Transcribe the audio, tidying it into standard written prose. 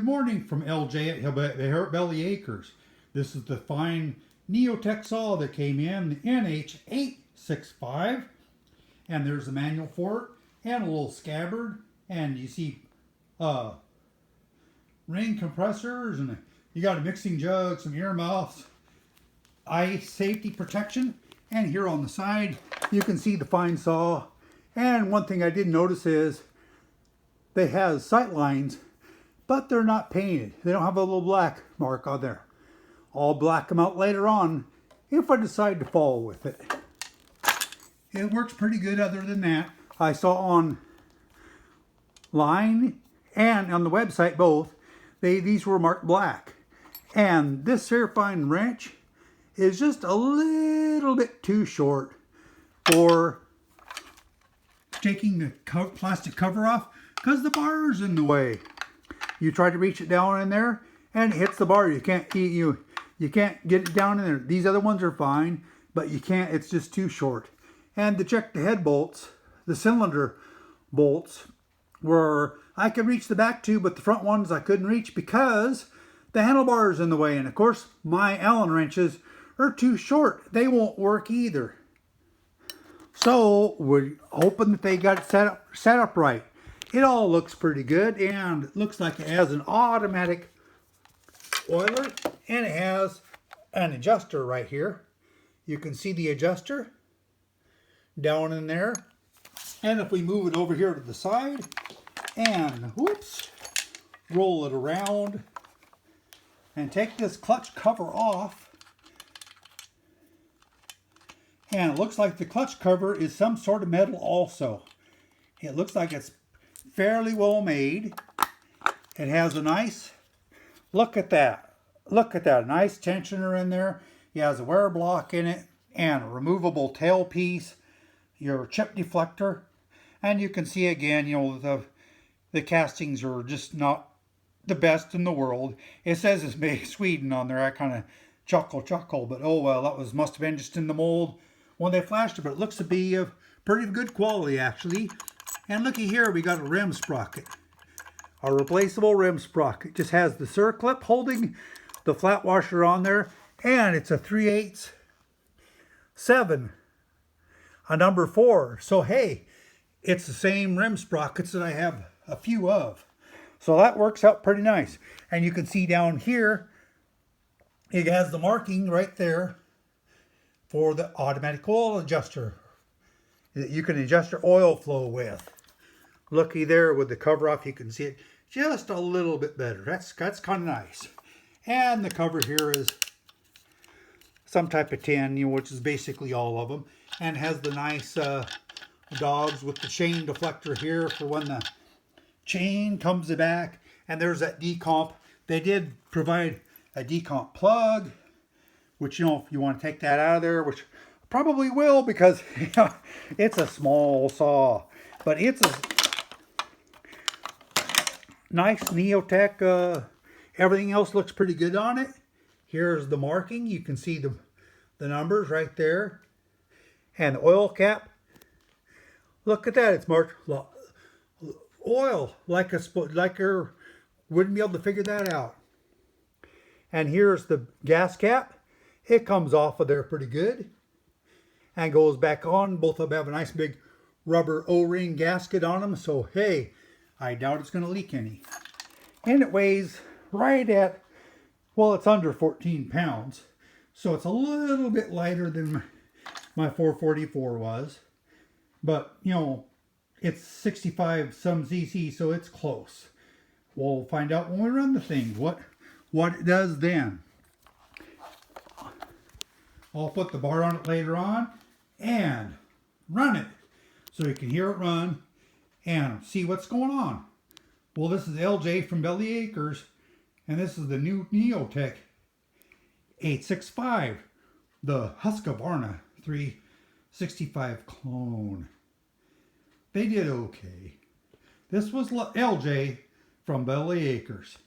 morning from LJ at Belly Acres. This is the fine Neotech saw that came in, the NH865. And there's the manual for it, and a little scabbard. And you see ring compressors, and you got a mixing jug, some earmuffs, eye safety protection. And here on the side, you can see the fine saw. And one thing I did notice is they have sight lines, but they're not painted. They don't have a little black mark on there. I'll black them out later on if I decide to follow with it. It works pretty good other than that. I saw online and on the website both, these were marked black. And this here fine wrench is just a little bit too short for taking the plastic cover off because the bar is in the way. You try to reach it down in there and it hits the bar. You can't get it down in there. These other ones are fine, but you can't, it's just too short. And to check the head bolts, the cylinder bolts were, I could reach the back two, but the front ones I couldn't reach because the handlebar is in the way. And of course, my Allen wrenches are too short. They won't work either. So we're hoping that they got it set up right. It all looks pretty good, and it looks like it has an automatic oiler, and it has an adjuster right here. You can see the adjuster down in there. And if we move it over here to the side and whoops, roll it around and take this clutch cover off, and it looks like the clutch cover is some sort of metal also. It looks like it's fairly well made. It has a nice, look at that, nice tensioner in there. It has a wear block in it and a removable tailpiece, your chip deflector, and you can see again, you know, the castings are just not the best in the world. It says it's made in Sweden on there. I kind of chuckle, but oh well, that must have been just in the mold when they flashed it, but it looks to be of pretty good quality actually. And looky here, we got a rim sprocket, a replaceable rim sprocket. It just has the circlip holding the flat washer on there, and it's a 3/8 7, a number 4. So hey, it's the same rim sprockets that I have a few of. So that works out pretty nice. And you can see down here, it has the marking right there for the automatic oil adjuster that you can adjust your oil flow with. Looky there with the cover off, you can see it just a little bit better. That's kind of nice. And the cover here is some type of tin, you know, which is basically all of them, and has the nice dogs with the chain deflector here for when the chain comes back. And there's that decomp. They did provide a decomp plug, which, you know, if you want to take that out of there, which I probably will because you know, it's a small saw, but it's a nice Neotech. Everything else looks pretty good on it. Here's the marking. You can see the numbers right there. And the oil cap. Look at that. It's marked oil. Like wouldn't be able to figure that out. And here's the gas cap. It comes off of there pretty good. And goes back on. Both of them have a nice big rubber O-ring gasket on them. So hey, I doubt it's going to leak any. And it weighs right at, well, it's under 14 pounds. So it's a little bit lighter than my 444 was. But, you know, it's 65 some cc, so it's close. We'll find out when we run the thing, what it does then. I'll put the bar on it later on and run it so you can hear it run and see what's going on. Well, this is LJ from Belly Acres, and this is the new Neotech 865, the Husqvarna 365 clone. They did okay. This was LJ from Belly Acres.